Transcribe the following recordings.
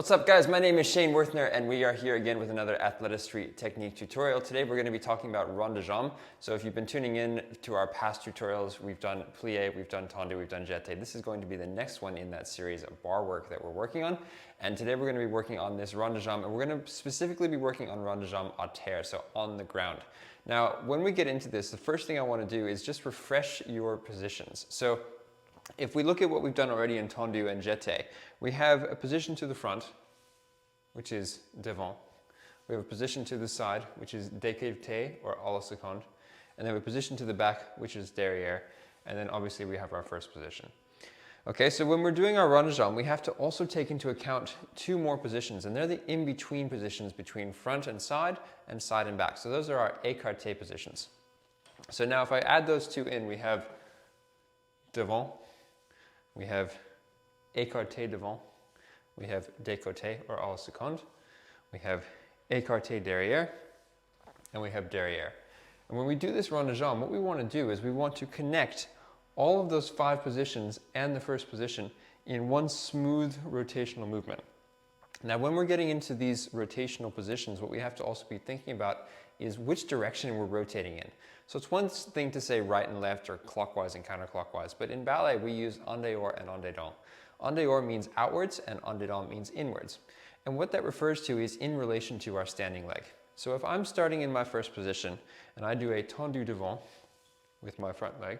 What's up guys, my name is Shane Werthner and we are here again with another Athletistry technique tutorial. Today we're going to be talking about rond de jambe. So if you've been tuning in to our past tutorials, we've done plie, we've done tendu, we've done jeté. This is going to be the next one in that series of bar work that we're working on. And today we're going to be working on this rond de jambe, and we're going to specifically be working on rond de jambe à terre, so on the ground. Now when we get into this, the first thing I want to do is just refresh your positions. So if we look at what we've done already in tendu and jeté, we have a position to the front, which is devant. We have a position to the side, which is décolleté or à la seconde. And then we have a position to the back, which is derrière. And then obviously we have our first position. Okay, so when we're doing our rond de jambe, we have to also take into account two more positions, and they're the in-between positions between front and side and back. So those are our écarté positions. So now if I add those two in, we have devant, we have écarté devant, we have décolleté or à la seconde, we have écarté derrière, and we have derrière. And when we do this rond de jambe, what we want to do is we want to connect all of those 5 positions and the first position in one smooth rotational movement. Now when we're getting into these rotational positions, what we have to also be thinking about is which direction we're rotating in. So it's one thing to say right and left or clockwise and counterclockwise, but in ballet we use en dehors and en dedans. En dehors means outwards and en dedans means inwards. And what that refers to is in relation to our standing leg. So if I'm starting in my first position and I do a tendu devant with my front leg,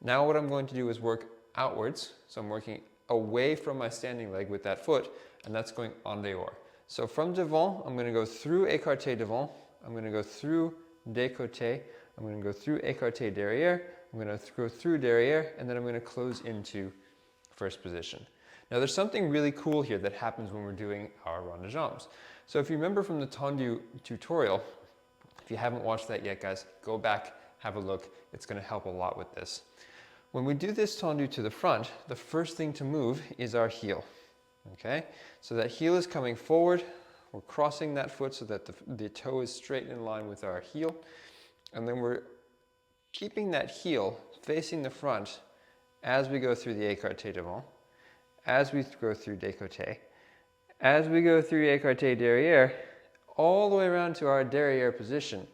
now what I'm going to do is work outwards. So I'm working away from my standing leg with that foot, and that's going en dehors. So from devant, I'm going to go through écarté devant, I'm going to go through décolleté, I'm going to go through écarté derrière, I'm going to go through derrière, and then I'm going to close into first position. Now there's something really cool here that happens when we're doing our rond de jambes. So if you remember from the tendu tutorial, if you haven't watched that yet guys, go back, have a look. It's going to help a lot with this. When we do this tendu to the front, the first thing to move is our heel. Okay, so that heel is coming forward. We're crossing that foot so that the toe is straight in line with our heel. And then we're keeping that heel facing the front as we go through the écarté devant, as we go through décolleté, as we go through écarté derrière, all the way around to our derrière position.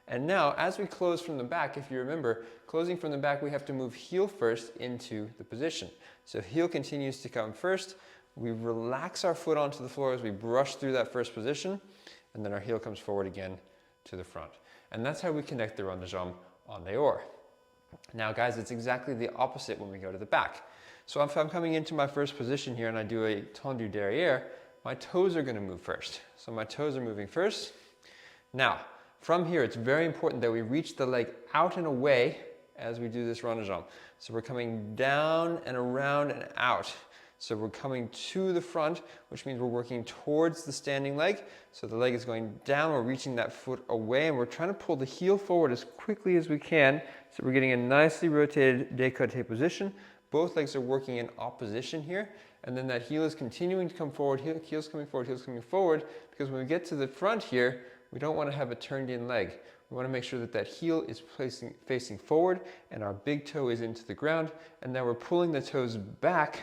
And now, as we close from the back, if you remember, closing from the back, we have to move heel first into the position. So heel continues to come first. We relax our foot onto the floor as we brush through that first position, and then our heel comes forward again to the front. And that's how we connect the rond de jambe en dehors. Now guys, it's exactly the opposite when we go to the back. So if I'm coming into my first position here and I do a tendu derrière, my toes are going to move first. So my toes are moving first. Now, from here, it's very important that we reach the leg out and away as we do this rond de jambe. So we're coming down and around and out. So we're coming to the front, which means we're working towards the standing leg. So the leg is going down, we're reaching that foot away, and we're trying to pull the heel forward as quickly as we can. So we're getting a nicely rotated décolleté position. Both legs are working in opposition here. And then that heel is continuing to come forward, heel's coming forward, heel's coming forward, because when we get to the front here, we don't want to have a turned in leg. We want to make sure that that heel is facing forward and our big toe is into the ground. And now we're pulling the toes back,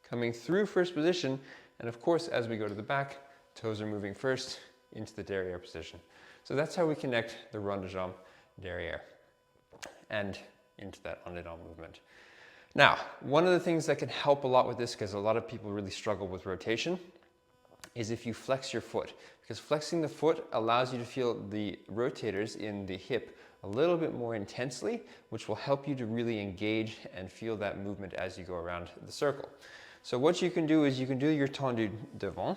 coming through first position, and of course as we go to the back, toes are moving first into the derrière position. So that's how we connect the rond de jambe derrière and into that en dedans movement. Now, one of the things that can help a lot with this, because a lot of people really struggle with rotation, is if you flex your foot, because flexing the foot allows you to feel the rotators in the hip a little bit more intensely, which will help you to really engage and feel that movement as you go around the circle. So what you can do is you can do your tendu devant,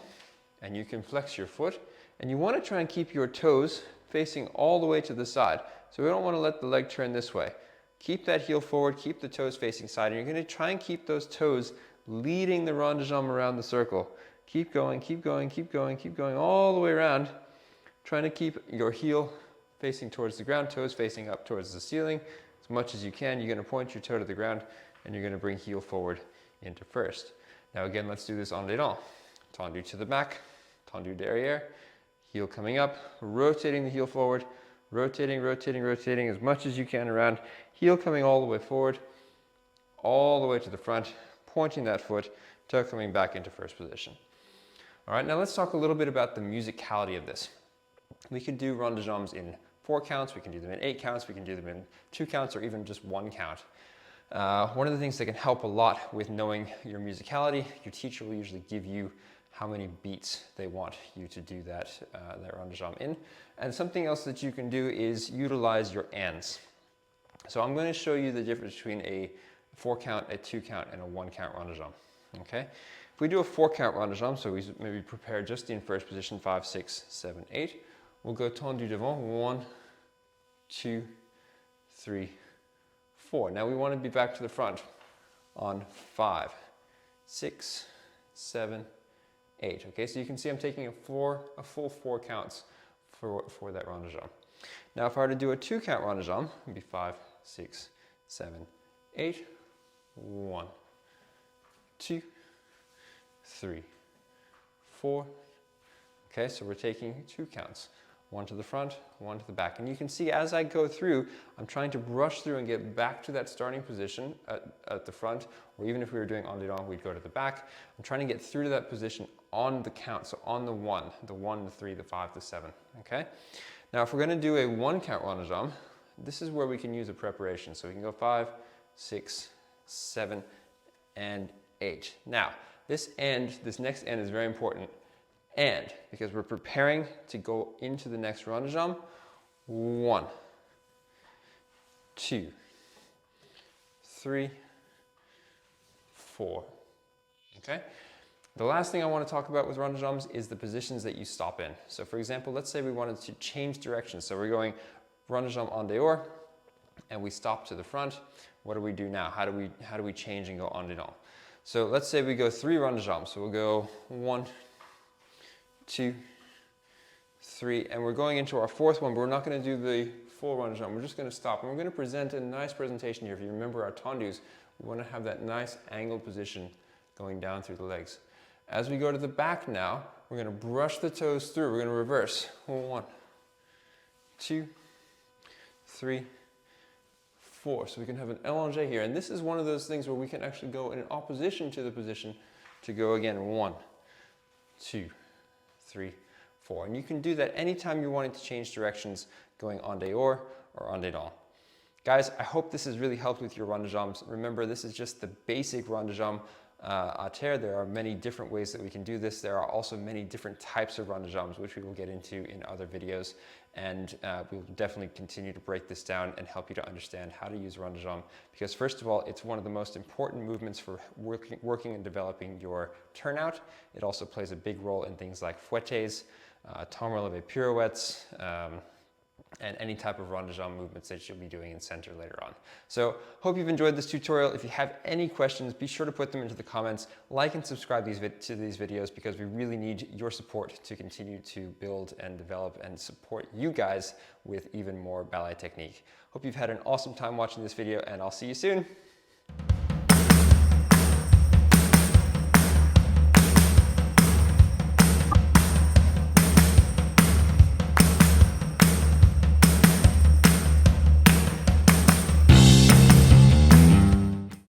and you can flex your foot, and you want to try and keep your toes facing all the way to the side. So we don't want to let the leg turn this way. Keep that heel forward, keep the toes facing side, and you're going to try and keep those toes leading the rond de jambe around the circle. Keep going, keep going, keep going, keep going all the way around, trying to keep your heel facing towards the ground, toes facing up towards the ceiling as much as you can. You're going to point your toe to the ground, and you're going to bring heel forward into first. Now again, let's do this en dedans. Tendu to the back, tendu derrière, heel coming up, rotating the heel forward, rotating, rotating, rotating as much as you can around, heel coming all the way forward, all the way to the front, pointing that foot, toe coming back into first position. All right, now let's talk a little bit about the musicality of this. We can do rond de jambes in 4 counts, we can do them in 8 counts, we can do them in 2 counts, or even just 1 count. One of the things that can help a lot with knowing your musicality, your teacher will usually give you how many beats they want you to do that rond de jambe in. And something else that you can do is utilize your ands. So I'm going to show you the difference between a 4 count, a 2 count, and a 1 count rond de jambe. Okay? If we do a 4 count rond de jambe, so we maybe prepare just in first position, 5, 6, 7, 8. We'll go tendu devant, 1, 2, 3, 4. Now we want to be back to the front on 5, 6, 7, 8. Okay, so you can see I'm taking a full 4 counts for that rond de jambe. Now if I were to do a 2 count rond de jambe, it would be 5, 6, 7, 8, 1, 2, 3, 4. Okay, so we're taking 2 counts. 1 to the front, 1 to the back. And you can see as I go through, I'm trying to brush through and get back to that starting position at the front, or even if we were doing en dedans, we'd go to the back. I'm trying to get through to that position on the count, so on the 1, the 3, the 5, the 7, okay? Now if we're gonna do a 1 count rond de jambe, this is where we can use a preparation. So we can go 5, 6, 7, and 8. Now, this next end is very important. And because we're preparing to go into the next rond de jambe, 1, 2, 3, 4. Okay? The last thing I want to talk about with rond de jambes is the positions that you stop in. So for example, let's say we wanted to change directions. So we're going rond de jambe en dehors, and we stop to the front. What do we do now? How do we change and go en dedans? So let's say we go 3 rond de jambes. So we'll go 1, 2, 3, and we're going into our 4th one, but we're not going to do the full rond de jambe. We're just going to stop, and we're going to present a nice presentation here. If you remember our tendus, we want to have that nice angled position going down through the legs. As we go to the back now, we're going to brush the toes through. We're going to reverse. 1, 2, 3, 4. So we can have an allongé here, and this is one of those things where we can actually go in opposition to the position to go again. 1, 2, 3, 4. And you can do that anytime you're wanting to change directions going en dehors or en dedans. Guys, I hope this has really helped with your rond de jambes. Remember, this is just the basic rond de jambe à terre. There are many different ways that we can do this. There are also many different types of rond de jambes, which we will get into in other videos. And we'll definitely continue to break this down and help you to understand how to use rond de jambe. Because first of all, it's one of the most important movements for working and developing your turnout. It also plays a big role in things like fouettes, temps relevé pirouettes, and any type of rond de jambe movements that you'll be doing in center later on. So hope you've enjoyed this tutorial. If you have any questions, be sure to put them into the comments. Like and subscribe to these videos because we really need your support to continue to build and develop and support you guys with even more ballet technique. Hope you've had an awesome time watching this video, and I'll see you soon.